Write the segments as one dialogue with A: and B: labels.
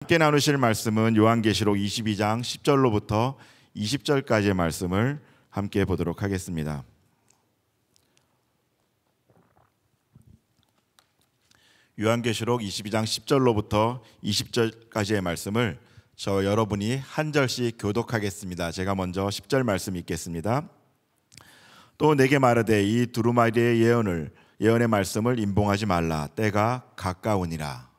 A: 함께 나누실 말씀은 요한계시록 22장 10절로부터 20절까지의 말씀을 함께 보도록 하겠습니다. 요한계시록 22장 10절로부터 20절까지의 말씀을 저 여러분이 한 절씩 교독하겠습니다. 제가 먼저 10절 말씀 읽겠습니다. 또 내게 말하되 이 두루마리의 예언의 말씀을 임봉하지 말라. 때가 가까우니라.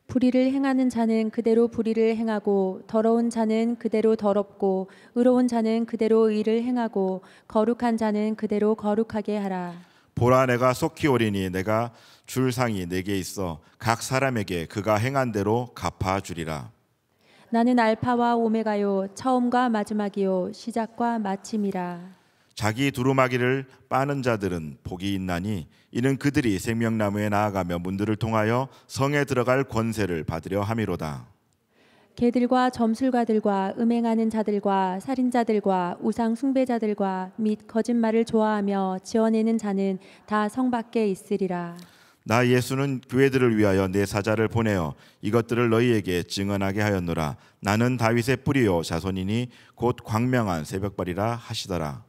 B: 불의를 행하는 자는 그대로 불의를 행하고 더러운 자는 그대로 더럽고 의로운 자는 그대로 의를 행하고 거룩한 자는 그대로 거룩하게 하라.
A: 보라, 내가 속히 오리니 내가 줄 상이 내게 있어 각 사람에게 그가 행한 대로 갚아주리라.
B: 나는 알파와 오메가요 처음과 마지막이요 시작과 마침이라.
A: 자기 두루마기를 빠는 자들은 복이 있나니 이는 그들이 생명나무에 나아가며 문들을 통하여 성에 들어갈 권세를 받으려 함이로다.
B: 개들과 점술가들과 음행하는 자들과 살인자들과 우상 숭배자들과 및 거짓말을 좋아하며 지어내는 자는 다 성 밖에 있으리라.
A: 나 예수는 교회들을 위하여 내 사자를 보내어 이것들을 너희에게 증언하게 하였노라. 나는 다윗의 뿌리요 자손이니 곧 광명한 새벽발이라 하시더라.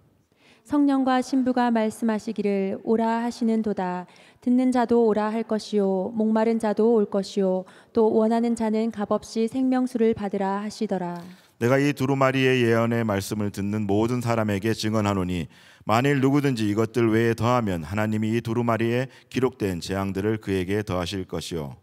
B: 성령과 신부가 말씀하시기를 오라 하시는도다. 듣는 자도 오라 할 것이요 목마른 자도 올 것이요 또 원하는 자는 값없이 생명수를 받으라 하시더라.
A: 내가 이 두루마리의 예언의 말씀을 듣는 모든 사람에게 증언하노니 만일 누구든지 이것들 외에 더하면 하나님이 이 두루마리에 기록된 재앙들을 그에게 더하실 것이요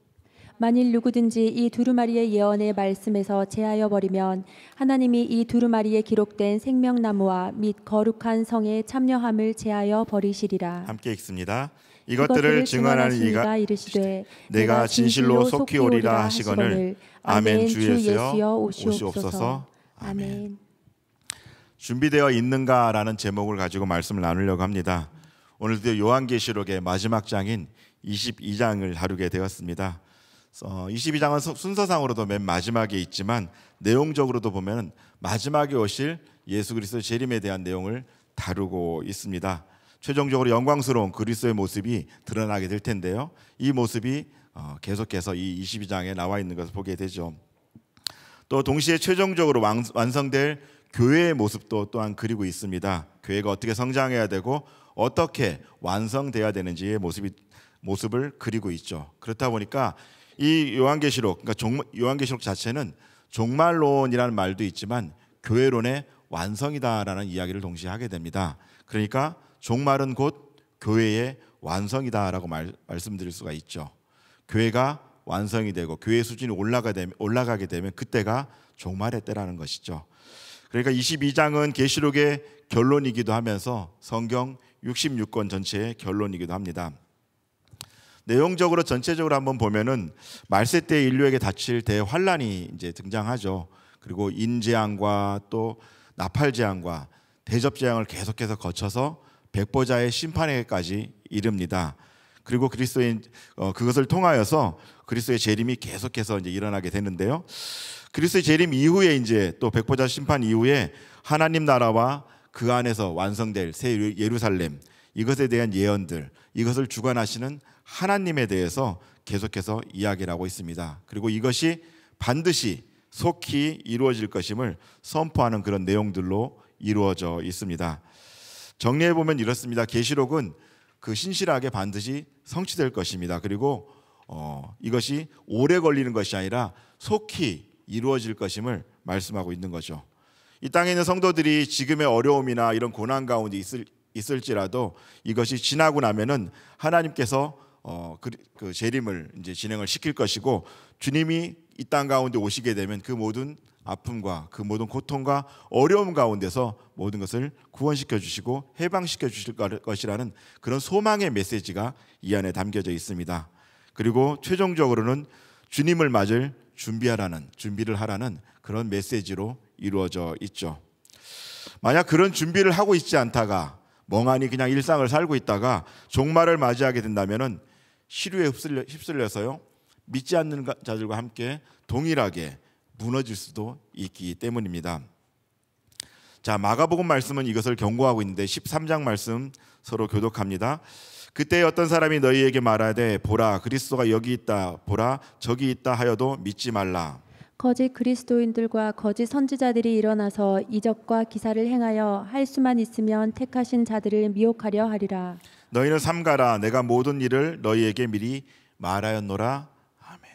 B: 만일 누구든지 이 두루마리의 예언의 말씀에서 제하여 버리면 하나님이 이 두루마리에 기록된 생명나무와 및 거룩한 성에 참여함을 제하여 버리시리라.
A: 함께 읽습니다. 이것들을 증언하는 이가
B: 이르시되
A: 내가 진실로 속히 오리라 하시거늘 아멘. 주 예수여 오시옵소서. 아멘. 준비되어 있는가라는 제목을 가지고 말씀을 나누려고 합니다. 오늘도 요한계시록의 마지막 장인 22장을 다루게 되었습니다. 22장은 순서상으로도 맨 마지막에 있지만 내용적으로도 보면 마지막에 오실 예수 그리스도의 재림에 대한 내용을 다루고 있습니다. 최종적으로 영광스러운 그리스도의 모습이 드러나게 될 텐데요. 이 모습이 계속해서 이 22장에 나와 있는 것을 보게 되죠. 또 동시에 최종적으로 완성될 교회의 모습도 또한 그리고 있습니다. 교회가 어떻게 성장해야 되고 어떻게 완성돼야 되는지의 모습을 그리고 있죠. 그렇다 보니까 이 요한계시록, 그러니까 요한계시록 자체는 종말론이라는 말도 있지만 교회론의 완성이다라는 이야기를 동시에 하게 됩니다. 그러니까 종말은 곧 교회의 완성이다라고 말씀드릴 수가 있죠. 교회가 완성이 되고 교회 수준이 올라가게 되면 그때가 종말의 때라는 것이죠. 그러니까 22장은 계시록의 결론이기도 하면서 성경 66권 전체의 결론이기도 합니다. 내용적으로 전체적으로 한번 보면은 말세 때 인류에게 닥칠 대환란이 이제 등장하죠. 그리고 인재앙과 또 나팔재앙과 대접재앙을 계속해서 거쳐서 백보자의 심판에까지 이릅니다. 그리고 그리스도의 그것을 통하여서 그리스도의 재림이 계속해서 이제 일어나게 되는데요. 그리스도의 재림 이후에 이제 또 백보자 심판 이후에 하나님 나라와 그 안에서 완성될 새 예루살렘, 이것에 대한 예언들, 이것을 주관하시는 하나님에 대해서 계속해서 이야기를 하고 있습니다. 그리고 이것이 반드시 속히 이루어질 것임을 선포하는 그런 내용들로 이루어져 있습니다. 정리해 보면 이렇습니다. 계시록은 그 신실하게 반드시 성취될 것입니다. 그리고 이것이 오래 걸리는 것이 아니라 속히 이루어질 것임을 말씀하고 있는 거죠. 이 땅에 있는 성도들이 지금의 어려움이나 이런 고난 가운데 있을지라도 이것이 지나고 나면은 하나님께서 그 재림을 이제 진행을 시킬 것이고, 주님이 이 땅 가운데 오시게 되면 그 모든 아픔과 그 모든 고통과 어려움 가운데서 모든 것을 구원시켜 주시고 해방시켜 주실 것이라는 그런 소망의 메시지가 이 안에 담겨져 있습니다. 그리고 최종적으로는 주님을 맞을 준비를 하라는 그런 메시지로 이루어져 있죠. 만약 그런 준비를 하고 있지 않다가 멍하니 그냥 일상을 살고 있다가 종말을 맞이하게 된다면은 시류에 휩쓸려서요, 믿지 않는 자들과 함께 동일하게 무너질 수도 있기 때문입니다. 자, 마가복음 말씀은 이것을 경고하고 있는데 13장 말씀 서로 교독합니다. 그때 어떤 사람이 너희에게 말하되 보라 그리스도가 여기 있다, 보라 저기 있다 하여도 믿지 말라.
B: 거짓 그리스도인들과 거짓 선지자들이 일어나서 이적과 기사를 행하여 할 수만 있으면 택하신 자들을 미혹하려 하리라.
A: 너희는 삼가라. 내가 모든 일을 너희에게 미리 말하였노라. 아멘.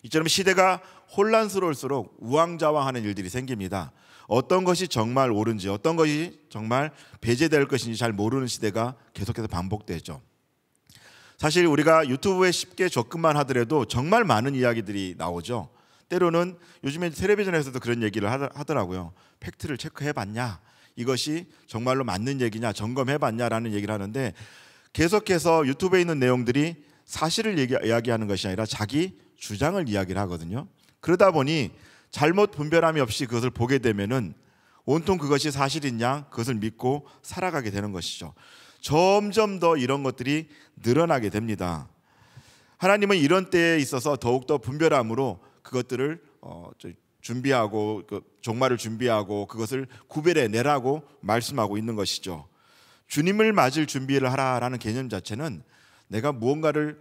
A: 이처럼 시대가 혼란스러울수록 우왕좌왕하는 일들이 생깁니다. 어떤 것이 정말 옳은지, 어떤 것이 정말 배제될 것인지 잘 모르는 시대가 계속해서 반복되죠. 사실 우리가 유튜브에 쉽게 접근만 하더라도 정말 많은 이야기들이 나오죠. 때로는 요즘에 텔레비전에서도 그런 얘기를 하더라고요. 팩트를 체크해봤냐? 이것이 정말로 맞는 얘기냐? 점검해봤냐라는 얘기를 하는데, 계속해서 유튜브에 있는 내용들이 사실을 이야기하는 것이 아니라 자기 주장을 이야기를 하거든요. 그러다 보니 잘못 분별함이 없이 그것을 보게 되면은 온통 그것이 사실인 양 그것을 믿고 살아가게 되는 것이죠. 점점 더 이런 것들이 늘어나게 됩니다. 하나님은 이런 때에 있어서 더욱더 분별함으로 그것들을 준비하고 종말을 준비하고 그것을 구별해 내라고 말씀하고 있는 것이죠. 주님을 맞을 준비를 하라라는 개념 자체는 내가 무언가를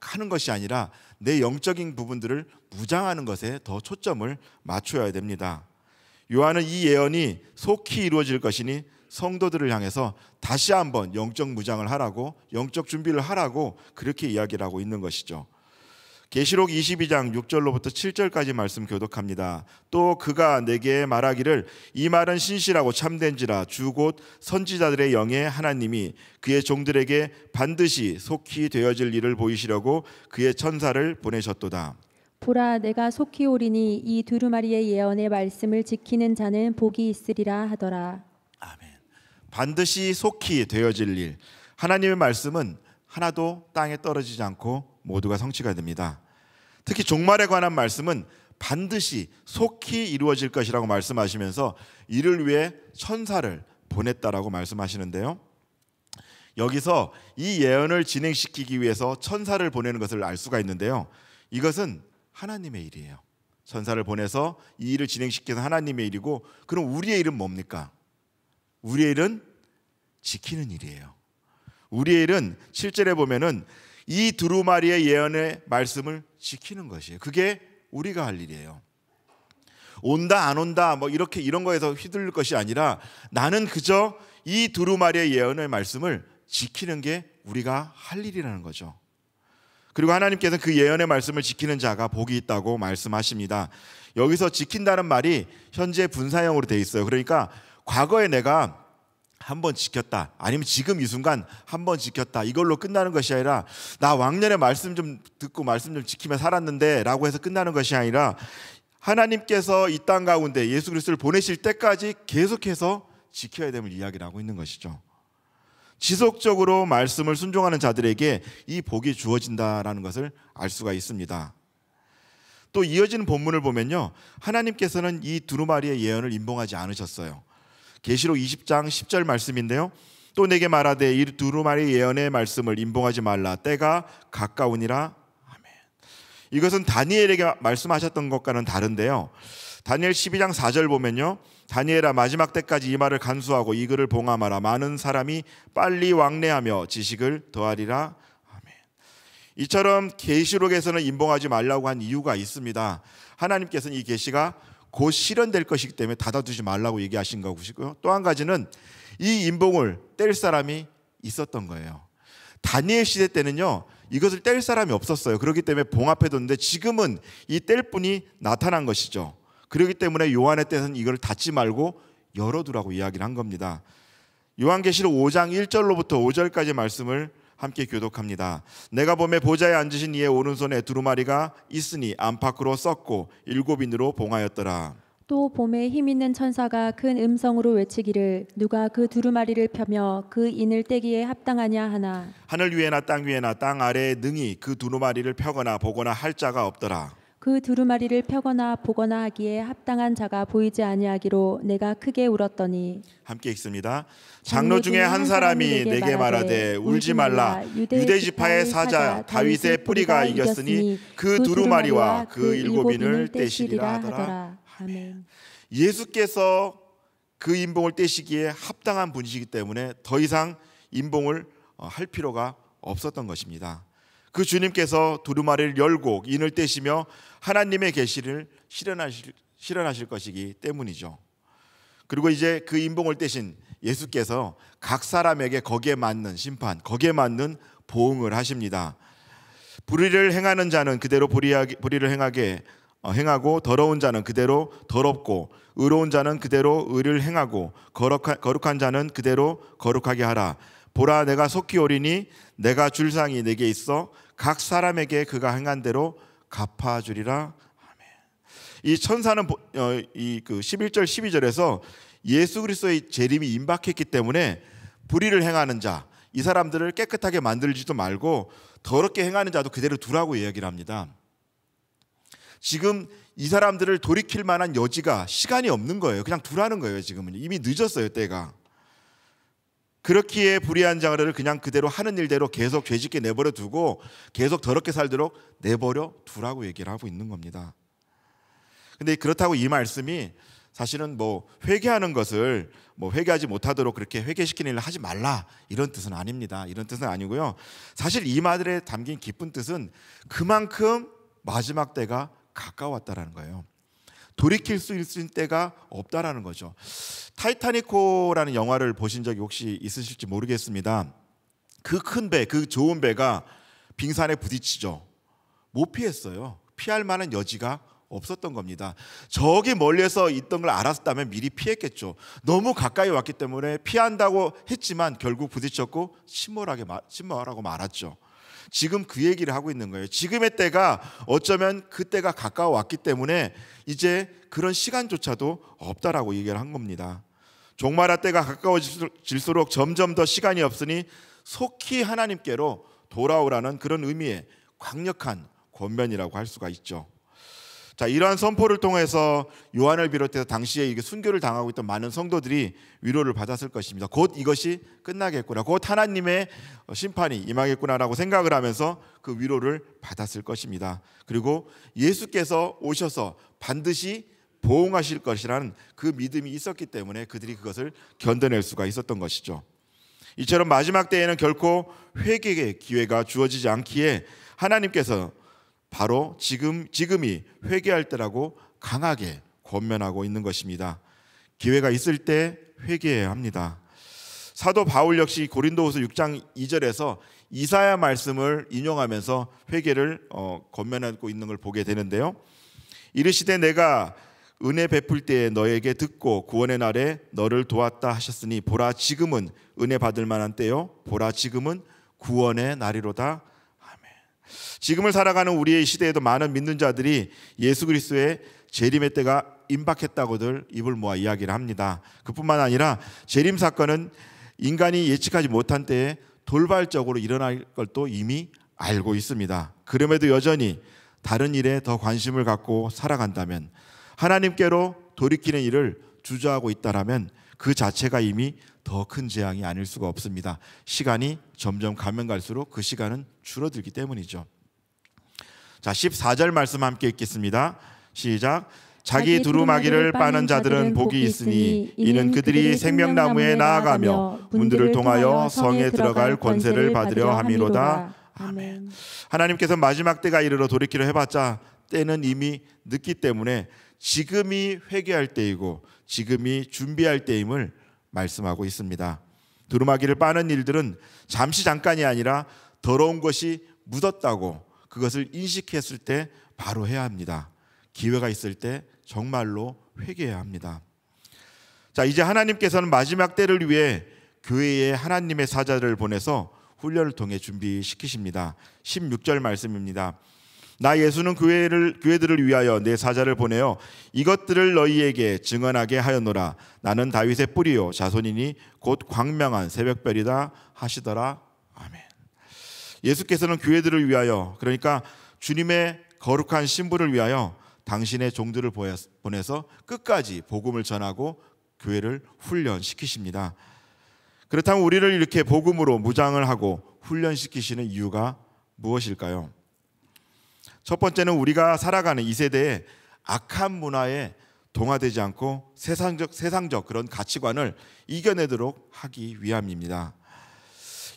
A: 하는 것이 아니라 내 영적인 부분들을 무장하는 것에 더 초점을 맞춰야 됩니다. 요한은 이 예언이 속히 이루어질 것이니 성도들을 향해서 다시 한번 영적 무장을 하라고, 영적 준비를 하라고 그렇게 이야기를 하고 있는 것이죠. 계시록 22장 6절로부터 7절까지 말씀 교독합니다. 또 그가 내게 말하기를 이 말은 신실하고 참된지라 주 곧 선지자들의 영의 하나님이 그의 종들에게 반드시 속히 되어질 일을 보이시려고 그의 천사를 보내셨도다.
B: 보라, 내가 속히 오리니 이 두루마리의 예언의 말씀을 지키는 자는 복이 있으리라 하더라.
A: 아멘. 반드시 속히 되어질 일. 하나님의 말씀은 하나도 땅에 떨어지지 않고 모두가 성취가 됩니다. 특히 종말에 관한 말씀은 반드시 속히 이루어질 것이라고 말씀하시면서 이를 위해 천사를 보냈다라고 말씀하시는데요. 여기서 이 예언을 진행시키기 위해서 천사를 보내는 것을 알 수가 있는데요. 이것은 하나님의 일이에요. 천사를 보내서 이 일을 진행시키는 하나님의 일이고, 그럼 우리의 일은 뭡니까? 우리의 일은 지키는 일이에요. 우리의 일은 7절에 보면은 이 두루마리의 예언의 말씀을 지키는 것이에요. 그게 우리가 할 일이에요. 온다 안 온다 이런 거에서 휘둘릴 것이 아니라 나는 그저 이 두루마리의 예언의 말씀을 지키는 게 우리가 할 일이라는 거죠. 그리고 하나님께서 그 예언의 말씀을 지키는 자가 복이 있다고 말씀하십니다. 여기서 지킨다는 말이 현재 분사형으로 돼 있어요. 그러니까 과거에 내가 한번 지켰다, 아니면 지금 이 순간 한번 지켰다, 이걸로 끝나는 것이 아니라 나 왕년에 말씀 좀 듣고 말씀 좀 지키며 살았는데 라고 해서 끝나는 것이 아니라 하나님께서 이 땅 가운데 예수 그리스도를 보내실 때까지 계속해서 지켜야 됨을 이야기를 하고 있는 것이죠. 지속적으로 말씀을 순종하는 자들에게 이 복이 주어진다라는 것을 알 수가 있습니다. 또 이어지는 본문을 보면요, 하나님께서는 이 두루마리의 예언을 임봉하지 않으셨어요. 계시록 20장 10절 말씀인데요. 또 내게 말하되 이 두루마리 예언의 말씀을 임봉하지 말라. 때가 가까우니라. 아멘. 이것은 다니엘에게 말씀하셨던 것과는 다른데요. 다니엘 12장 4절 보면요. 다니엘아, 마지막 때까지 이 말을 간수하고 이 글을 봉함하라. 많은 사람이 빨리 왕래하며 지식을 더하리라. 아멘. 이처럼 계시록에서는 임봉하지 말라고 한 이유가 있습니다. 하나님께서는 이 계시가 곧 실현될 것이기 때문에 닫아두지 말라고 얘기하신 것이고요. 또 한 가지는 이 임봉을 뗄 사람이 있었던 거예요. 다니엘 시대 때는요, 이것을 뗄 사람이 없었어요. 그렇기 때문에 봉합해뒀는데 지금은 이 뗄 분이 나타난 것이죠. 그렇기 때문에 요한의 때는 이걸 닫지 말고 열어두라고 이야기를 한 겁니다. 요한계시록 5장 1절로부터 5절까지 말씀을 함께 교독합니다. 내가 보매 보좌에 앉으신 이의 오른손에 두루마리가 있으니 안팎으로 썩고 7인으로 봉하였더라.
B: 또 봄에 힘 있는 천사가 큰 음성으로 외치기를 누가 그 두루마리를 펴며 그 인을 떼기에 합당하냐 하나. 하늘
A: 위에나 땅 위에나 땅 아래에 능히 그 두루마리를 펴거나 보거나 할 자가 없더라.
B: 그 두루마리를 펴거나 보거나 하기에 합당한 자가 보이지 아니하기로 내가 크게 울었더니.
A: 함께 읽습니다. 장로 중에 한 사람이 내게 말하되 울지 말라. 유대 지파의 사자 다윗의 뿌리가 이겼으니 그 두루마리와 그 7인을 떼시리라 하더라.
B: 아멘.
A: 예수께서 그 임봉을 떼시기에 합당한 분이시기 때문에 더 이상 임봉을 할 필요가 없었던 것입니다. 그 주님께서 두루마리를 열고 인을 떼시며 하나님의 계시를 실현하실 것이기 때문이죠. 그리고 이제 그 인봉을 떼신 예수께서 각 사람에게 거기에 맞는 심판, 거기에 맞는 보응을 하십니다. 불의를 행하는 자는 그대로 불의를 행하고 더러운 자는 그대로 더럽고 의로운 자는 그대로 의를 행하고 거룩한 자는 그대로 거룩하게 하라. 보라, 내가 속히 오리니 내가 줄 상이 내게 있어 각 사람에게 그가 행한 대로 갚아주리라. 아멘. 이 천사는 이 11절 12절에서 예수 그리스도의 재림이 임박했기 때문에 불의를 행하는 자, 이 사람들을 깨끗하게 만들지도 말고 더럽게 행하는 자도 그대로 두라고 이야기를 합니다. 지금 이 사람들을 돌이킬 만한 여지가, 시간이 없는 거예요. 그냥 두라는 거예요. 지금은 이미 늦었어요, 때가. 그렇기에 불의한 자를 그냥 그대로 하는 일대로 계속 죄짓게 내버려 두고 계속 더럽게 살도록 내버려 두라고 얘기를 하고 있는 겁니다. 근데 그렇다고 이 말씀이 사실은 회개하는 것을 회개하지 못하도록 그렇게 회개시키는 일을 하지 말라, 이런 뜻은 아닙니다. 이런 뜻은 아니고요. 사실 이 말에 담긴 깊은 뜻은 그만큼 마지막 때가 가까웠다라는 거예요. 돌이킬 수 있을 때가 없다라는 거죠. 타이타닉호라는 영화를 보신 적이 혹시 있으실지 모르겠습니다. 그 큰 배, 그 좋은 배가 빙산에 부딪히죠. 못 피했어요. 피할 만한 여지가 없었던 겁니다. 저기 멀리서 있던 걸 알았다면 미리 피했겠죠. 너무 가까이 왔기 때문에 피한다고 했지만 결국 부딪혔고 침몰하고 말았죠. 지금 그 얘기를 하고 있는 거예요. 지금의 때가 어쩌면 그 때가 가까워왔기 때문에 이제 그런 시간조차도 없다라고 얘기를 한 겁니다. 종말의 때가 가까워질수록 점점 더 시간이 없으니 속히 하나님께로 돌아오라는 그런 의미의 강력한 권면이라고 할 수가 있죠. 자, 이러한 선포를 통해서 요한을 비롯해서 당시에 이게 순교를 당하고 있던 많은 성도들이 위로를 받았을 것입니다. 곧 이것이 끝나겠구나, 곧 하나님의 심판이 임하겠구나라고 생각을 하면서 그 위로를 받았을 것입니다. 그리고 예수께서 오셔서 반드시 보응하실 것이라는 그 믿음이 있었기 때문에 그들이 그것을 견뎌낼 수가 있었던 것이죠. 이처럼 마지막 때에는 결코 회개의 기회가 주어지지 않기에 하나님께서 바로 지금이 회개할 때라고 강하게 권면하고 있는 것입니다. 기회가 있을 때 회개해야 합니다. 사도 바울 역시 고린도후서 6장 2절에서 이사야 말씀을 인용하면서 회개를 권면하고 있는 걸 보게 되는데요. 이르시되 내가 은혜 베풀 때에 너에게 듣고 구원의 날에 너를 도왔다 하셨으니 보라 지금은 은혜 받을 만한 때요 보라 지금은 구원의 날이로다. 지금을 살아가는 우리의 시대에도 많은 믿는 자들이 예수 그리스도의 재림의 때가 임박했다고들 입을 모아 이야기를 합니다. 그뿐만 아니라 재림 사건은 인간이 예측하지 못한 때에 돌발적으로 일어날 걸 또 이미 알고 있습니다. 그럼에도 여전히 다른 일에 더 관심을 갖고 살아간다면, 하나님께로 돌이키는 일을 주저하고 있다라면 그 자체가 이미 더 큰 재앙이 아닐 수가 없습니다. 시간이 점점 가면 갈수록 그 시간은 줄어들기 때문이죠. 자, 14절 말씀 함께 읽겠습니다. 시작. 자기 두루마기를 빠는 자들은 복이 있으니 이는 그들이 생명나무에 나아가며 문들을 통하여 성에 들어갈 권세를 받으려 함이로다. 아멘. 하나님께서 마지막 때가 이르러 돌이키려 해봤자 때는 이미 늦기 때문에 지금이 회개할 때이고 지금이 준비할 때임을 말씀하고 있습니다. 두루마기를 빠는 일들은 잠깐이 아니라 더러운 것이 묻었다고 그것을 인식했을 때 바로 해야 합니다. 기회가 있을 때 정말로 회개해야 합니다. 자, 이제 하나님께서는 마지막 때를 위해 교회에 하나님의 사자를 보내서 훈련을 통해 준비시키십니다. 16절 말씀입니다. 나 예수는 교회들을 위하여 내 사자를 보내어 이것들을 너희에게 증언하게 하였노라. 나는 다윗의 뿌리요 자손이니 곧 광명한 새벽별이다 하시더라. 아멘. 예수께서는 교회들을 위하여, 그러니까 주님의 거룩한 신부를 위하여 당신의 종들을 보내서 끝까지 복음을 전하고 교회를 훈련시키십니다. 그렇다면 우리를 이렇게 복음으로 무장을 하고 훈련시키시는 이유가 무엇일까요? 첫 번째는 우리가 살아가는 이 세대에 악한 문화에 동화되지 않고 세상적 그런 가치관을 이겨내도록 하기 위함입니다.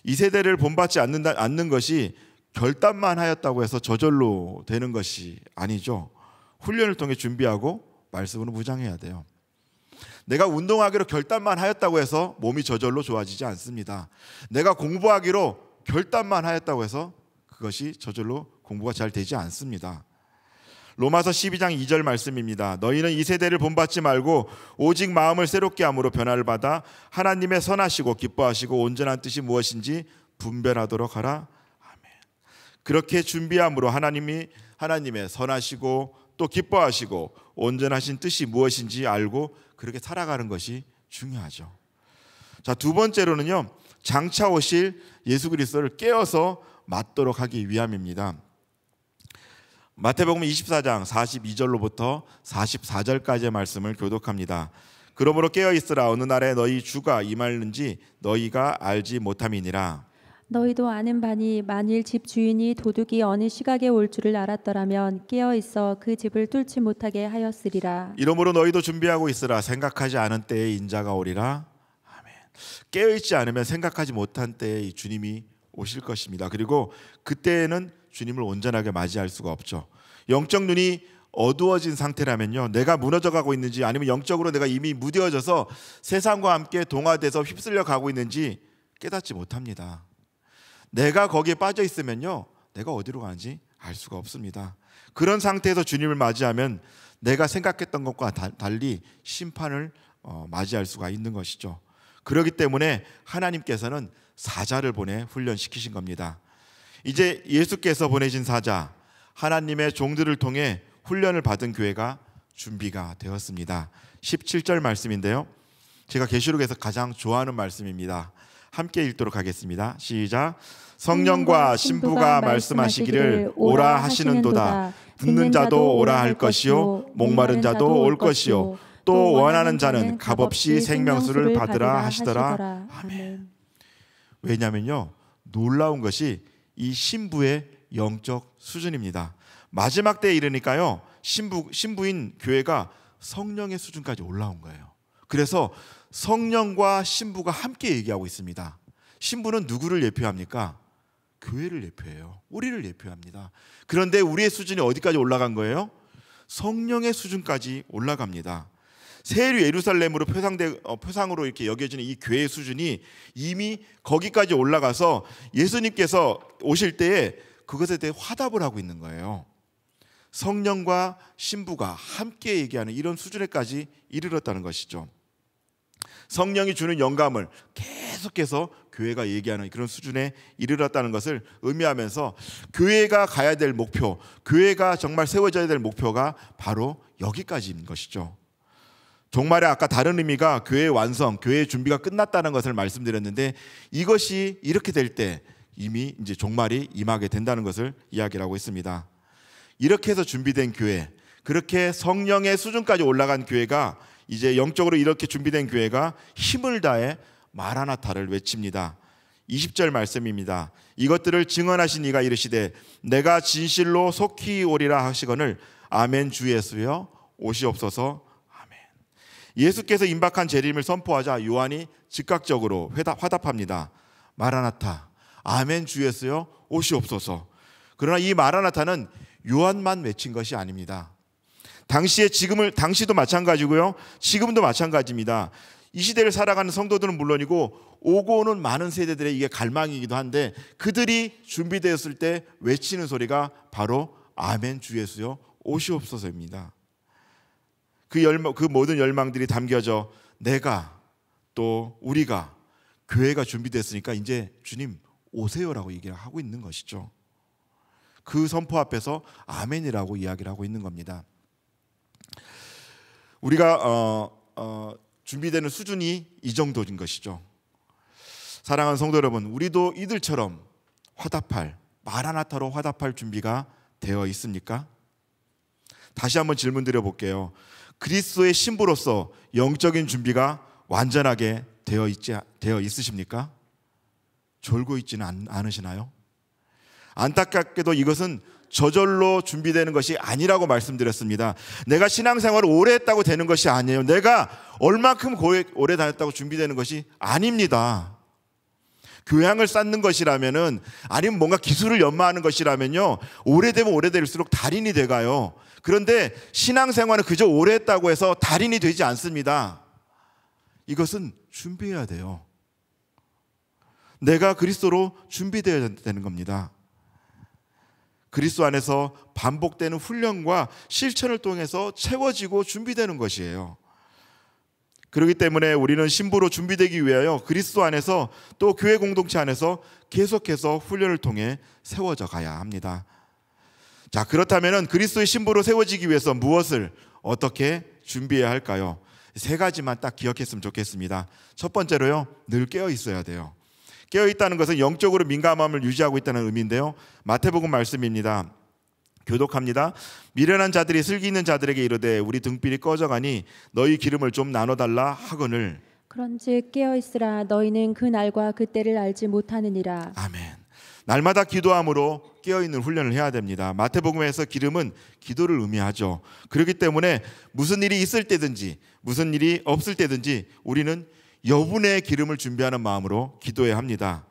A: 이 세대를 본받지 않는 것이 결단만 하였다고 해서 저절로 되는 것이 아니죠. 훈련을 통해 준비하고 말씀으로 무장해야 돼요. 내가 운동하기로 결단만 하였다고 해서 몸이 저절로 좋아지지 않습니다. 내가 공부하기로 결단만 하였다고 해서 그것이 저절로 공부가 잘 되지 않습니다. 로마서 12장 2절 말씀입니다. 너희는 이 세대를 본받지 말고 오직 마음을 새롭게 함으로 변화를 받아 하나님의 선하시고 기뻐하시고 온전한 뜻이 무엇인지 분별하도록 하라. 아멘. 그렇게 준비함으로 하나님의 선하시고 또 기뻐하시고 온전하신 뜻이 무엇인지 알고 그렇게 살아가는 것이 중요하죠. 자, 두 번째로는요, 장차 오실 예수 그리스도를 깨어서 맞도록 하기 위함입니다. 마태복음 24장 42절로부터 44절까지의 말씀을 교독합니다. 그러므로 깨어 있으라. 어느 날에 너희 주가 임하는지 너희가 알지 못함이니라.
B: 너희도 아는 바니 만일 집 주인이 도둑이 어느 시각에 올 줄을 알았더라면 깨어 있어 그 집을 뚫지 못하게 하였으리라.
A: 이러므로 너희도 준비하고 있으라. 생각하지 않은 때에 인자가 오리라. 아멘. 깨어 있지 않으면 생각하지 못한 때에 이 주님이 오실 것입니다. 그리고 그때에는 주님을 온전하게 맞이할 수가 없죠. 영적 눈이 어두워진 상태라면요, 내가 무너져가고 있는지 아니면 영적으로 내가 이미 무뎌져서 세상과 함께 동화돼서 휩쓸려 가고 있는지 깨닫지 못합니다. 내가 거기에 빠져 있으면요, 내가 어디로 가는지 알 수가 없습니다. 그런 상태에서 주님을 맞이하면 내가 생각했던 것과 달리 심판을 맞이할 수가 있는 것이죠. 그렇기 때문에 하나님께서는 사자를 보내 훈련시키신 겁니다. 이제 예수께서 보내신 사자, 하나님의 종들을 통해 훈련을 받은 교회가 준비가 되었습니다. 17절 말씀인데요, 제가 계시록에서 가장 좋아하는 말씀입니다. 함께 읽도록 하겠습니다. 시작. 성령과 신부가 말씀하시기를 오라 하시는도다. 듣는 자도 오라 할 것이요 목마른 자도 올 것이요 또 원하는 자는 값없이 생명수를 받으라 하시더라. 아멘. 왜냐면요, 놀라운 것이 이 신부의 영적 수준입니다. 마지막 때에 이르니까요, 신부인 교회가 성령의 수준까지 올라온 거예요. 그래서 성령과 신부가 함께 얘기하고 있습니다. 신부는 누구를 예표합니까? 교회를 예표해요. 우리를 예표합니다. 그런데 우리의 수준이 어디까지 올라간 거예요? 성령의 수준까지 올라갑니다. 새 예루살렘으로 표상으로 이렇게 여겨지는 이 교회의 수준이 이미 거기까지 올라가서 예수님께서 오실 때에 그것에 대해 화답을 하고 있는 거예요. 성령과 신부가 함께 얘기하는 이런 수준에까지 이르렀다는 것이죠. 성령이 주는 영감을 계속해서 교회가 얘기하는 그런 수준에 이르렀다는 것을 의미하면서 교회가 가야 될 목표, 교회가 정말 세워져야 될 목표가 바로 여기까지인 것이죠. 종말의 아까 다른 의미가 교회의 완성, 교회의 준비가 끝났다는 것을 말씀드렸는데, 이것이 이렇게 될 때 이미 이제 종말이 임하게 된다는 것을 이야기를 하고 있습니다. 이렇게 해서 준비된 교회, 그렇게 성령의 수준까지 올라간 교회가, 이제 영적으로 이렇게 준비된 교회가 힘을 다해 마라나타를 외칩니다. 20절 말씀입니다. 이것들을 증언하신 이가 이르시되 내가 진실로 속히 오리라 하시거늘 아멘 주 예수여 오시옵소서. 아멘. 예수께서 임박한 재림을 선포하자 요한이 즉각적으로 화답합니다. 마라나타, 아멘 주 예수여 오시옵소서. 그러나 이 마라나타는 요한만 외친 것이 아닙니다. 당시도 마찬가지고요, 지금도 마찬가지입니다. 이 시대를 살아가는 성도들은 물론이고 오고 오는 많은 세대들의 이게 갈망이기도 한데, 그들이 준비되었을 때 외치는 소리가 바로 아멘 주 예수여 오시옵소서입니다. 그 모든 열망들이 담겨져 내가 또 우리가 교회가 준비됐으니까 이제 주님 오세요라고 얘기를 하고 있는 것이죠. 그 선포 앞에서 아멘이라고 이야기를 하고 있는 겁니다. 우리가 준비되는 수준이 이 정도인 것이죠. 사랑하는 성도 여러분, 우리도 이들처럼 마라나타로 화답할 준비가 되어 있습니까? 다시 한번 질문 드려볼게요. 그리스도의 신부로서 영적인 준비가 완전하게 되어 있으십니까? 졸고 있지는 않으시나요? 안타깝게도 이것은 저절로 준비되는 것이 아니라고 말씀드렸습니다. 내가 신앙생활을 오래 했다고 되는 것이 아니에요. 내가 얼마큼 오래 다녔다고 준비되는 것이 아닙니다. 교양을 쌓는 것이라면은, 아니면 뭔가 기술을 연마하는 것이라면요, 오래되면 오래될수록 달인이 돼가요. 그런데 신앙생활은 그저 오래 했다고 해서 달인이 되지 않습니다. 이것은 준비해야 돼요. 내가 그리스도로 준비되어야 되는 겁니다. 그리스도 안에서 반복되는 훈련과 실천을 통해서 채워지고 준비되는 것이에요. 그렇기 때문에 우리는 신부로 준비되기 위하여 그리스도 안에서 또 교회 공동체 안에서 계속해서 훈련을 통해 세워져 가야 합니다. 자, 그렇다면 그리스도의 신부로 세워지기 위해서 무엇을 어떻게 준비해야 할까요? 세 가지만 딱 기억했으면 좋겠습니다. 첫 번째로요, 늘 깨어 있어야 돼요. 깨어 있다는 것은 영적으로 민감함을 유지하고 있다는 의미인데요, 마태복음 말씀입니다. 교독합니다. 미련한 자들이 슬기 있는 자들에게 이르되 우리 등불이 꺼져가니 너희 기름을 좀 나눠달라 하거늘.
B: 그런즉 깨어 있으라. 너희는 그 날과 그 때를 알지 못하느니라.
A: 아멘. 날마다 기도함으로 깨어있는 훈련을 해야 됩니다. 마태복음에서 기름은 기도를 의미하죠. 그렇기 때문에 무슨 일이 있을 때든지 무슨 일이 없을 때든지 우리는 여분의 기름을 준비하는 마음으로 기도해야 합니다.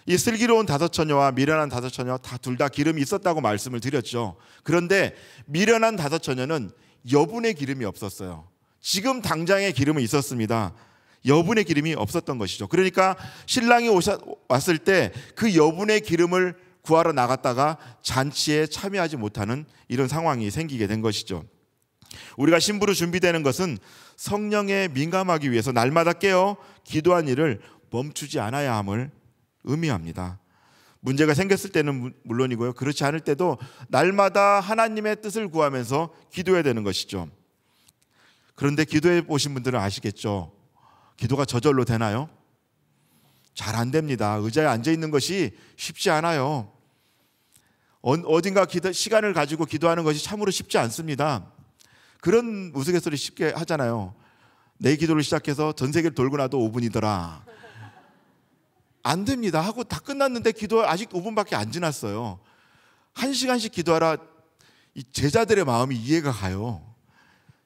A: 이 슬기로운 다섯 처녀와 미련한 다섯 처녀 둘 다 기름이 있었다고 말씀을 드렸죠. 그런데 미련한 다섯 처녀는 여분의 기름이 없었어요. 지금 당장의 기름은 있었습니다. 여분의 기름이 없었던 것이죠. 그러니까 신랑이 왔을 때 그 여분의 기름을 구하러 나갔다가 잔치에 참여하지 못하는 이런 상황이 생기게 된 것이죠. 우리가 신부로 준비되는 것은 성령에 민감하기 위해서 날마다 깨어 기도한 일을 멈추지 않아야 함을 의미합니다. 문제가 생겼을 때는 물론이고요, 그렇지 않을 때도 날마다 하나님의 뜻을 구하면서 기도해야 되는 것이죠. 그런데 기도해 보신 분들은 아시겠죠? 기도가 저절로 되나요? 잘 안 됩니다. 의자에 앉아 있는 것이 쉽지 않아요. 어딘가 시간을 가지고 기도하는 것이 참으로 쉽지 않습니다. 그런 우스갯소리 쉽게 하잖아요. 내 기도를 시작해서 전 세계를 돌고 나도 5분이더라. 안 됩니다. 하고 다 끝났는데 기도 아직 5분밖에 안 지났어요. 1시간씩 기도하라. 이 제자들의 마음이 이해가 가요.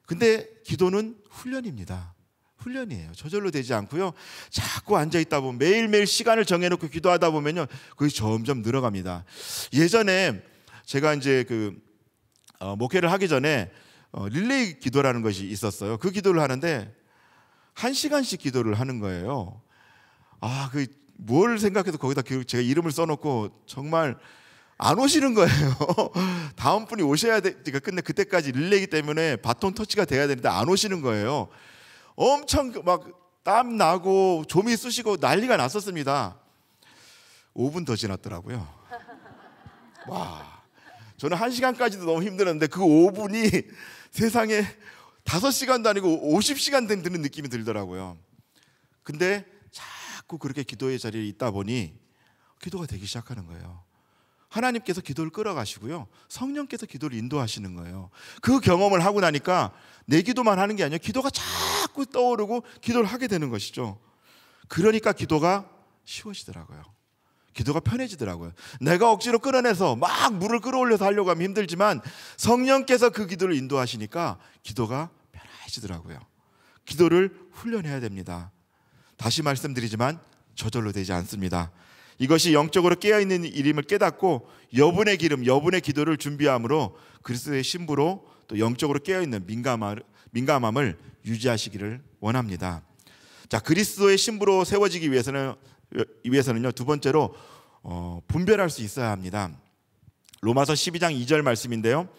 A: 근데 기도는 훈련입니다. 훈련이에요. 저절로 되지 않고요, 자꾸 앉아있다 보면 매일매일 시간을 정해놓고 기도하다 보면요, 그게 점점 늘어갑니다. 예전에 제가 이제 목회를 하기 전에 릴레이 기도라는 것이 있었어요. 그 기도를 하는데 1시간씩 기도를 하는 거예요. 뭘 생각해도 거기다 제가 이름을 써놓고 정말 안 오시는 거예요. 다음 분이 오셔야 되니까. 근데 그때까지 릴레이기 때문에 바톤 터치가 돼야 되는데 안 오시는 거예요. 엄청 막 땀 나고 조미 쑤시고 난리가 났었습니다. 5분 더 지났더라고요. 와, 저는 1시간까지도 너무 힘들었는데 그 5분이 세상에 5시간도 아니고 50시간 드는 느낌이 들더라고요. 근데 자꾸 그렇게 기도의 자리에 있다 보니 기도가 되기 시작하는 거예요. 하나님께서 기도를 끌어가시고요, 성령께서 기도를 인도하시는 거예요. 그 경험을 하고 나니까 내 기도만 하는 게 아니라 기도가 자꾸 떠오르고 기도를 하게 되는 것이죠. 그러니까 기도가 쉬워지더라고요. 기도가 편해지더라고요. 내가 억지로 끌어내서 막 물을 끌어올려서 하려고 하면 힘들지만 성령께서 그 기도를 인도하시니까 기도가 편해지더라고요. 기도를 훈련해야 됩니다. 다시 말씀드리지만 저절로 되지 않습니다. 이것이 영적으로 깨어있는 일임을 깨닫고 여분의 기름, 여분의 기도를 준비함으로 그리스도의 신부로 또 영적으로 깨어있는 민감함을 유지하시기를 원합니다. 자, 그리스도의 신부로 세워지기 위해서는요, 두 번째로 분별할 수 있어야 합니다. 로마서 12장 2절 말씀인데요,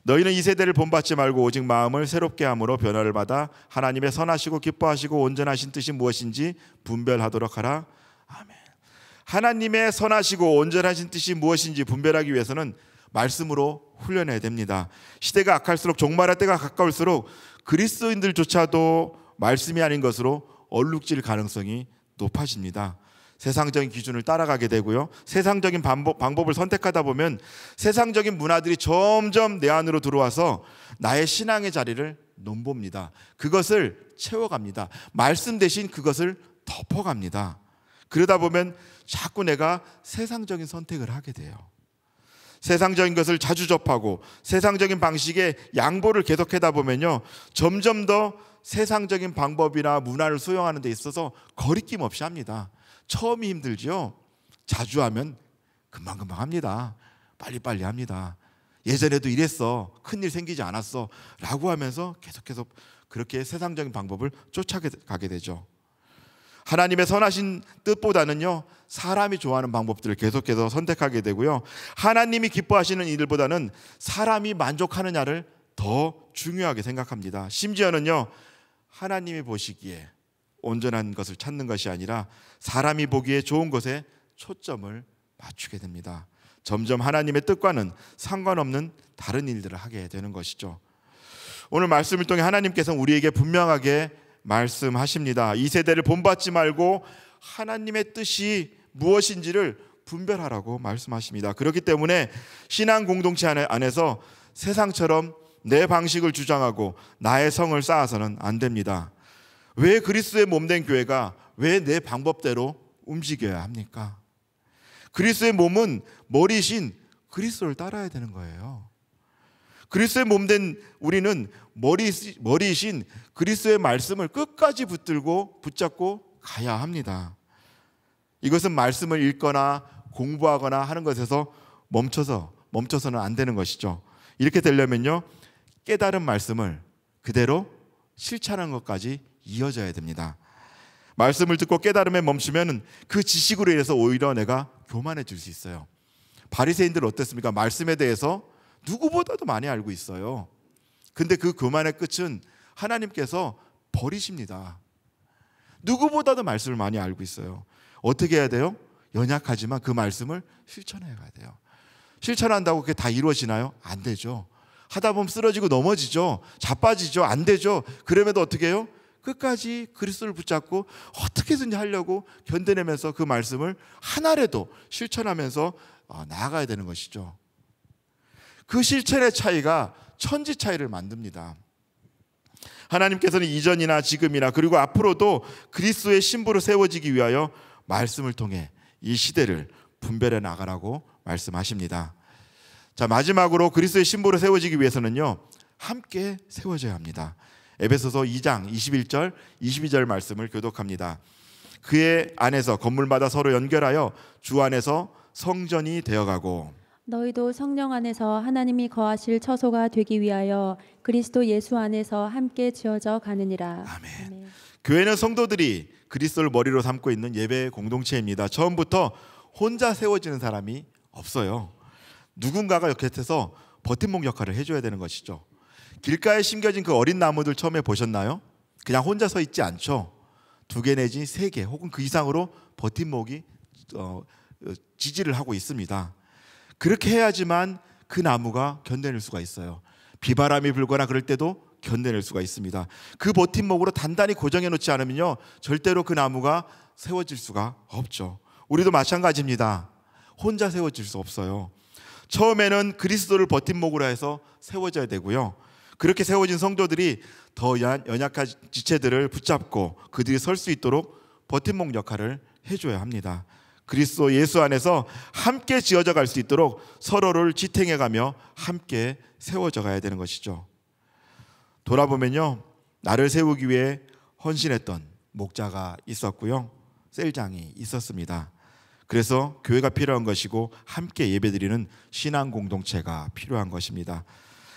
A: 너희는 이 세대를 본받지 말고 오직 마음을 새롭게 함으로 변화를 받아 하나님의 선하시고 기뻐하시고 온전하신 뜻이 무엇인지 분별하도록 하라. 아멘. 하나님의 선하시고 온전하신 뜻이 무엇인지 분별하기 위해서는 말씀으로 훈련해야 됩니다. 시대가 악할수록, 종말의 때가 가까울수록 그리스도인들조차도 말씀이 아닌 것으로 얼룩질 가능성이 높아집니다. 세상적인 기준을 따라가게 되고요, 세상적인 방법을 선택하다 보면 세상적인 문화들이 점점 내 안으로 들어와서 나의 신앙의 자리를 넘봅니다. 그것을 채워갑니다. 말씀 대신 그것을 덮어갑니다. 그러다 보면 자꾸 내가 세상적인 선택을 하게 돼요. 세상적인 것을 자주 접하고 세상적인 방식의 양보를 계속하다 보면요, 점점 더 세상적인 방법이나 문화를 수용하는 데 있어서 거리낌 없이 합니다. 처음이 힘들지요. 자주 하면 금방금방 합니다. 빨리빨리 합니다. 예전에도 이랬어. 큰일 생기지 않았어 라고 하면서 계속해서 그렇게 세상적인 방법을 쫓아가게 되죠. 하나님의 선하신 뜻보다는요, 사람이 좋아하는 방법들을 계속해서 선택하게 되고요, 하나님이 기뻐하시는 일보다는 사람이 만족하느냐를 더 중요하게 생각합니다. 심지어는요, 하나님이 보시기에 온전한 것을 찾는 것이 아니라 사람이 보기에 좋은 것에 초점을 맞추게 됩니다. 점점 하나님의 뜻과는 상관없는 다른 일들을 하게 되는 것이죠. 오늘 말씀을 통해 하나님께서는 우리에게 분명하게 말씀하십니다. 이 세대를 본받지 말고 하나님의 뜻이 무엇인지를 분별하라고 말씀하십니다. 그렇기 때문에 신앙 공동체 안에서 세상처럼 내 방식을 주장하고 나의 성을 쌓아서는 안 됩니다. 왜 그리스도의 몸된 교회가 왜 내 방법대로 움직여야 합니까? 그리스도의 몸은 머리신 그리스도를 따라야 되는 거예요. 그리스도의 몸된 우리는 머리이신 그리스도의 말씀을 끝까지 붙잡고 가야 합니다. 이것은 말씀을 읽거나 공부하거나 하는 것에서 멈춰서는 안 되는 것이죠. 이렇게 되려면요, 깨달은 말씀을 그대로 실천하는 것까지 이어져야 됩니다. 말씀을 듣고 깨달음에 멈추면 그 지식으로 인해서 오히려 내가 교만해질 수 있어요. 바리새인들 어땠습니까? 말씀에 대해서 누구보다도 많이 알고 있어요. 근데 그 교만의 끝은 하나님께서 버리십니다. 누구보다도 말씀을 많이 알고 있어요. 어떻게 해야 돼요? 연약하지만 그 말씀을 실천해 가야 돼요. 실천한다고 그게 다 이루어지나요? 안 되죠. 하다 보면 쓰러지고 넘어지죠. 자빠지죠. 안 되죠. 그럼에도 어떻게 해요? 끝까지 그리스도를 붙잡고 어떻게든지 하려고 견뎌내면서 그 말씀을 하나라도 실천하면서 나아가야 되는 것이죠. 그 실천의 차이가 천지 차이를 만듭니다. 하나님께서는 이전이나 지금이나 그리고 앞으로도 그리스도의 신부로 세워지기 위하여 말씀을 통해 이 시대를 분별해 나가라고 말씀하십니다. 자, 마지막으로 그리스도의 신부로 세워지기 위해서는요, 함께 세워져야 합니다. 에베소서 2장 21절 22절 말씀을 교독합니다. 그의 안에서 건물마다 서로 연결하여 주 안에서 성전이 되어가고
B: 너희도 성령 안에서 하나님이 거하실 처소가 되기 위하여 그리스도 예수 안에서 함께 지어져 가느니라.
A: 아멘.
B: 아멘.
A: 교회는 성도들이 그리스도를 머리로 삼고 있는 예배 공동체입니다. 처음부터 혼자 세워지는 사람이 없어요. 누군가가 곁에서 버팀목 역할을 해줘야 되는 것이죠. 길가에 심겨진 그 어린 나무들 처음에 보셨나요? 그냥 혼자 서 있지 않죠. 2개 내지 3개 혹은 그 이상으로 버팀목이 지지를 하고 있습니다. 그렇게 해야지만 그 나무가 견뎌낼 수가 있어요. 비바람이 불거나 그럴 때도 견뎌낼 수가 있습니다. 그 버팀목으로 단단히 고정해 놓지 않으면요, 절대로 그 나무가 세워질 수가 없죠. 우리도 마찬가지입니다. 혼자 세워질 수 없어요. 처음에는 그리스도를 버팀목으로 해서 세워져야 되고요, 그렇게 세워진 성도들이 더 연약한 지체들을 붙잡고 그들이 설 수 있도록 버팀목 역할을 해줘야 합니다. 그리스도 예수 안에서 함께 지어져 갈 수 있도록 서로를 지탱해가며 함께 세워져 가야 되는 것이죠. 돌아보면요, 나를 세우기 위해 헌신했던 목자가 있었고요, 셀장이 있었습니다. 그래서 교회가 필요한 것이고 함께 예배드리는 신앙 공동체가 필요한 것입니다.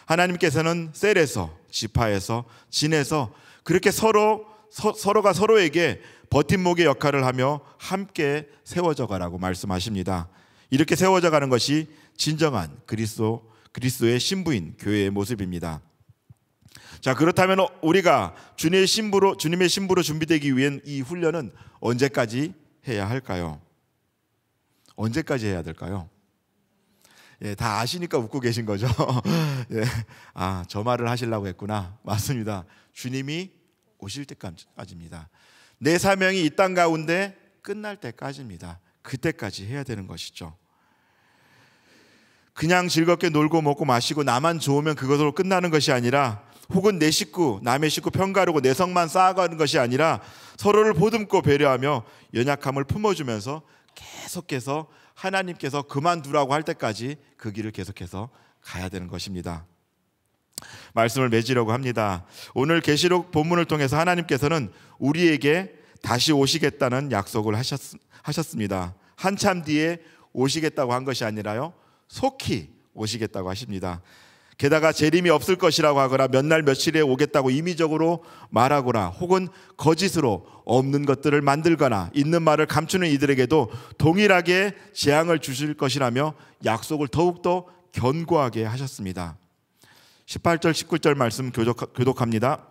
A: 하나님께서는 셀에서, 지파에서, 진에서 그렇게 서로가 서로에게 버팀목의 역할을 하며 함께 세워져 가라고 말씀하십니다. 이렇게 세워져 가는 것이 진정한 그리스도의 신부인 교회의 모습입니다. 자, 그렇다면 우리가 주님의 신부로 준비되기 위한 이 훈련은 언제까지 해야 할까요? 언제까지 해야 될까요? 예, 다 아시니까 웃고 계신 거죠. 예, 저 말을 하시려고 했구나. 맞습니다. 주님이 오실 때까지입니다. 내 사명이 이 땅 가운데 끝날 때까지입니다. 그때까지 해야 되는 것이죠. 그냥 즐겁게 놀고 먹고 마시고 나만 좋으면 그것으로 끝나는 것이 아니라, 혹은 내 식구, 남의 식구 편가르고 내 성만 쌓아가는 것이 아니라 서로를 보듬고 배려하며 연약함을 품어주면서 계속해서 하나님께서 그만두라고 할 때까지 그 길을 계속해서 가야 되는 것입니다. 말씀을 맺으려고 합니다. 오늘 계시록 본문을 통해서 하나님께서는 우리에게 다시 오시겠다는 약속을 하셨습니다. 한참 뒤에 오시겠다고 한 것이 아니라요, 속히 오시겠다고 하십니다. 게다가 재림이 없을 것이라고 하거나 몇 날 며칠에 오겠다고 임의적으로 말하거나 혹은 거짓으로 없는 것들을 만들거나 있는 말을 감추는 이들에게도 동일하게 재앙을 주실 것이라며 약속을 더욱더 견고하게 하셨습니다. 18절 19절 말씀 교독합니다.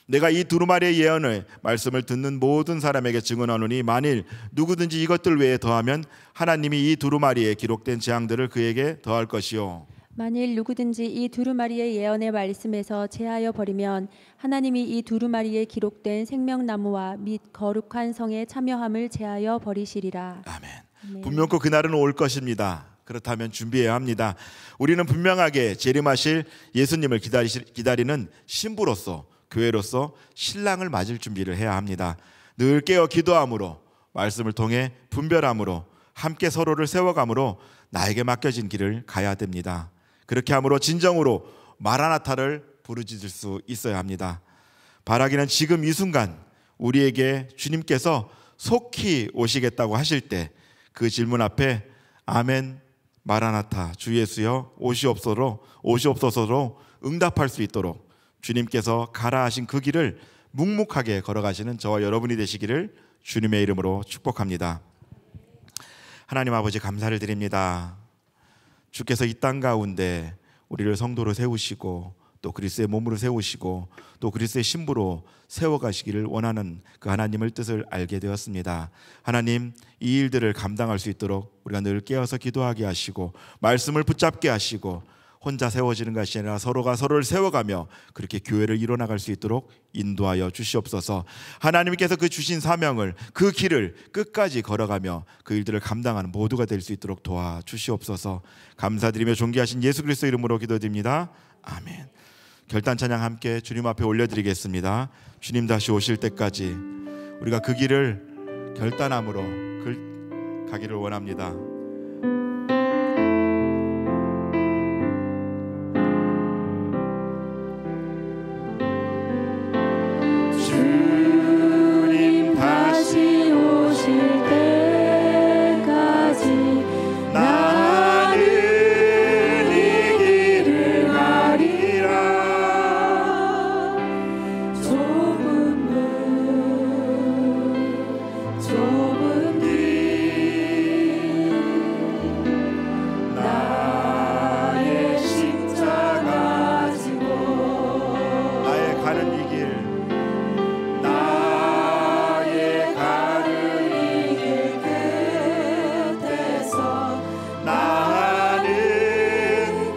A: 내가 이 두루마리의 예언의 말씀을 듣는 모든 사람에게 증언하노니 만일 누구든지 이것들 외에 더하면 하나님이 이 두루마리에 기록된 재앙들을 그에게 더할 것이요,
B: 만일 누구든지 이 두루마리의 예언의 말씀에서 제하여 버리면 하나님이 이 두루마리에 기록된 생명나무와 및 거룩한 성의 참여함을 제하여 버리시리라.
A: 아멘. 분명코 그날은 올 것입니다. 그렇다면 준비해야 합니다. 우리는 분명하게 재림하실 예수님을 기다리는 신부로서, 교회로서 신랑을 맞을 준비를 해야 합니다. 늘 깨어 기도함으로, 말씀을 통해 분별함으로, 함께 서로를 세워감으로 나에게 맡겨진 길을 가야 됩니다. 그렇게 함으로 진정으로 마라나타를 부르짖을 수 있어야 합니다. 바라기는 지금 이 순간 우리에게 주님께서 속히 오시겠다고 하실 때 그 질문 앞에 아멘, 마라나타, 주 예수여 오시옵소서로 응답할 수 있도록 주님께서 가라 하신 그 길을 묵묵하게 걸어가시는 저와 여러분이 되시기를 주님의 이름으로 축복합니다. 하나님 아버지, 감사를 드립니다. 주께서 이 땅 가운데 우리를 성도로 세우시고 또 그리스도의 몸으로 세우시고 또 그리스도의 신부로 세워가시기를 원하는 그 하나님의 뜻을 알게 되었습니다. 하나님, 이 일들을 감당할 수 있도록 우리가 늘 깨어서 기도하게 하시고 말씀을 붙잡게 하시고 혼자 세워지는 것이 아니라 서로가 서로를 세워가며 그렇게 교회를 이뤄나갈 수 있도록 인도하여 주시옵소서. 하나님께서 그 주신 사명을, 그 길을 끝까지 걸어가며 그 일들을 감당하는 모두가 될 수 있도록 도와주시옵소서. 감사드리며 존귀하신 예수 그리스도 이름으로 기도드립니다. 아멘. 결단 찬양 함께 주님 앞에 올려드리겠습니다. 주님 다시 오실 때까지 우리가 그 길을 결단함으로 가기를 원합니다.
B: 주님 다시 오실 때까지 나는 이 길을 가리라. 좁은 길 나의 십자가 지고
A: 나의 가는 이 길,
B: 나의 가는 이 길 끝에서 나는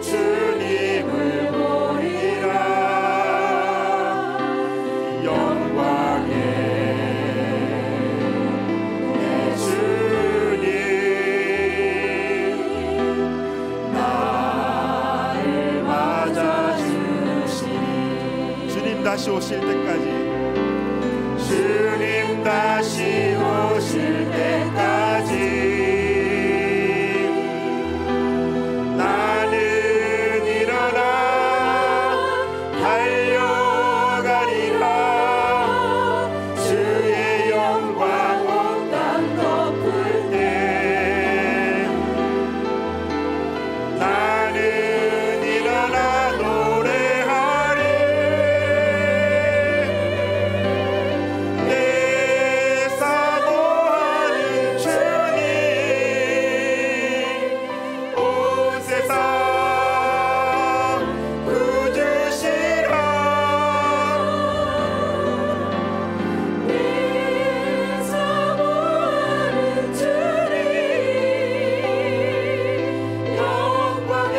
B: 주님을 보리라. 영광의 내 주님 나를 맞아주시니.
A: 주님 다시 오실 때까지,
B: 주님 다시 오실 때까지 나는 일어나 달려가리라. 주의 영광 온 땅 덮을 때 나는 일어나 노래하리. 내 사모하는 주님 온 세상 구주시라. 내 사모하는 주님 영광의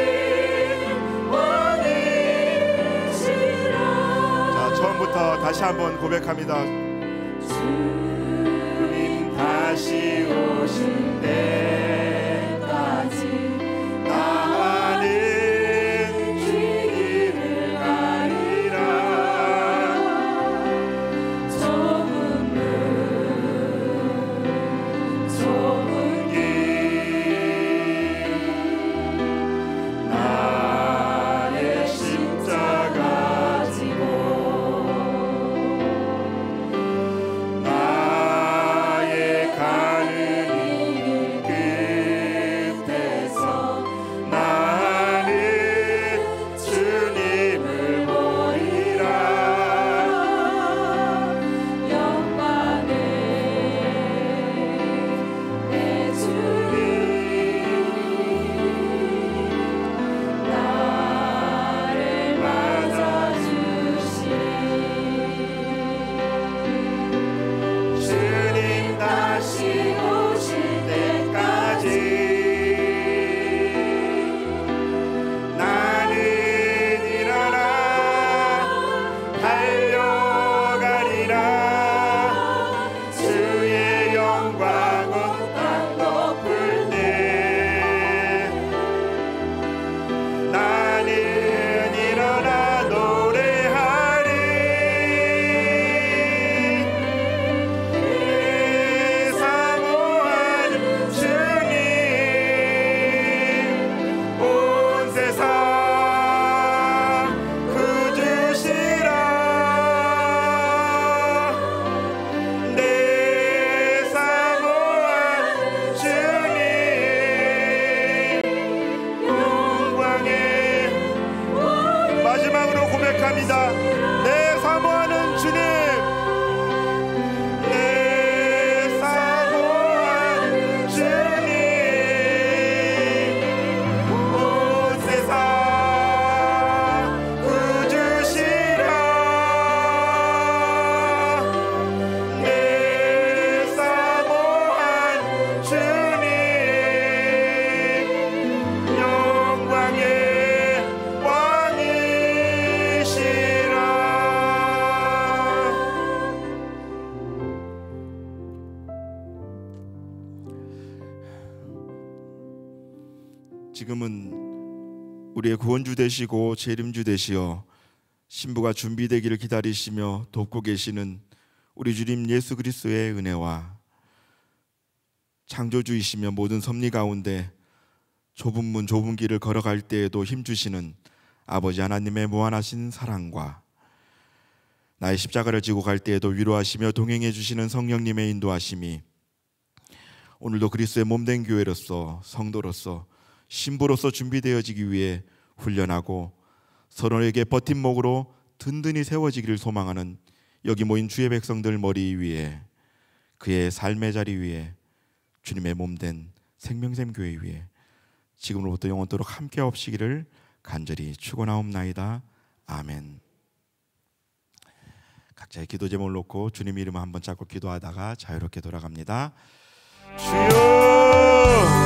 B: 왕이시라.
A: 자, 처음부터 다시 한번 고백합니다.
B: 주님 다시 오실 때까지 나는 이 길을 가리라. 좁은 길 나의 십자가 지고 나의
A: 지금은 우리의 구원주 되시고 재림주 되시어 신부가 준비되기를 기다리시며 돕고 계시는 우리 주님 예수 그리스도의 은혜와 창조주이시며 모든 섭리 가운데 좁은 문 좁은 길을 걸어갈 때에도 힘주시는 아버지 하나님의 무한하신 사랑과 나의 십자가를 지고 갈 때에도 위로하시며 동행해 주시는 성령님의 인도하심이 오늘도 그리스도의 몸된 교회로서 성도로서 신부로서 준비되어지기 위해 훈련하고 서로에게 버팀목으로 든든히 세워지기를 소망하는 여기 모인 주의 백성들 머리 위에 그의 삶의 자리 위에 주님의 몸된 생명샘 교회 위에 지금으로부터 영원토록 함께 없시기를 간절히 축원하옵나이다. 아멘. 각자의 기도 제목을 놓고 주님 이름을 한번 잡고 기도하다가 자유롭게 돌아갑니다. 주여